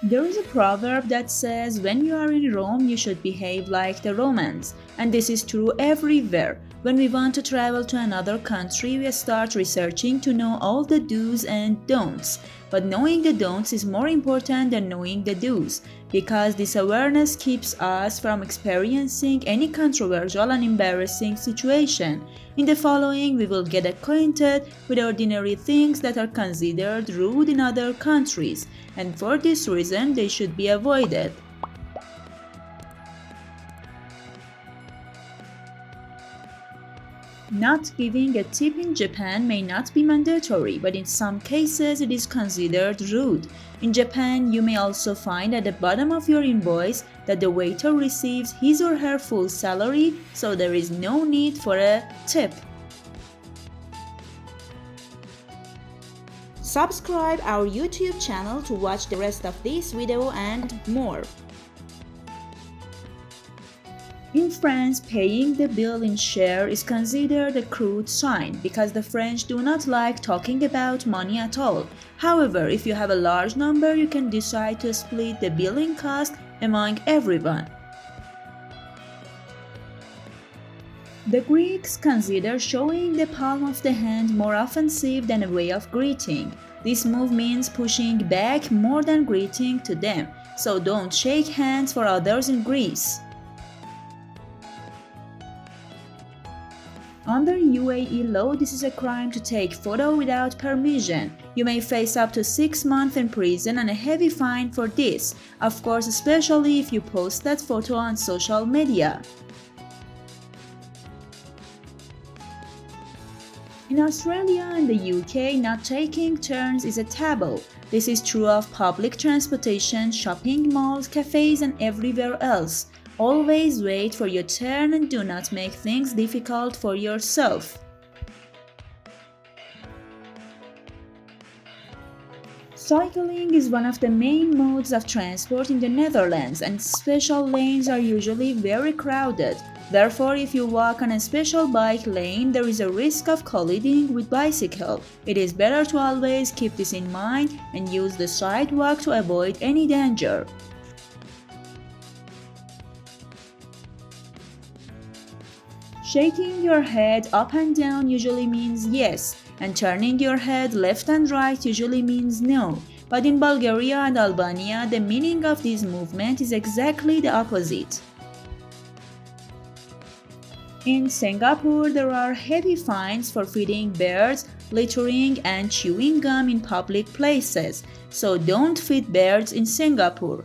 There is a proverb that says when you are in Rome, you should behave like the Romans. And this is true everywhere. When we want to travel to another country, we start researching to know all the do's and don'ts. But knowing the don'ts is more important than knowing the do's, because this awareness keeps us from experiencing any controversial and embarrassing situation. In the following, we will get acquainted with ordinary things that are considered rude in other countries, and for this reason they should be avoided. Not giving a tip in Japan may not be mandatory, but in some cases it is considered rude. In Japan, you may also find at the bottom of your invoice that the waiter receives his or her full salary, so there is no need for a tip. Subscribe our YouTube channel to watch the rest of this video and more. In France, paying the bill in share is considered a crude sign because the French do not like talking about money at all. However, if you have a large number, you can decide to split the billing cost among everyone. The Greeks consider showing the palm of the hand more offensive than a way of greeting. This move means pushing back more than greeting to them, so don't shake hands for others in Greece. Under UAE law, this is a crime to take photo without permission. You may face up to 6 months in prison and a heavy fine for this, of course especially if you post that photo on social media. In Australia and the UK, not taking turns is a taboo. This is true of public transportation, shopping malls, cafes, and everywhere else. Always wait for your turn and do not make things difficult for yourself. Cycling is one of the main modes of transport in the Netherlands, and special lanes are usually very crowded. Therefore, if you walk on a special bike lane, there is a risk of colliding with bicycle. It is better to always keep this in mind and use the sidewalk to avoid any danger. Shaking your head up and down usually means yes, and turning your head left and right usually means no. But in Bulgaria and Albania, the meaning of this movement is exactly the opposite. In Singapore, there are heavy fines for feeding birds, littering, and chewing gum in public places, so don't feed birds in Singapore.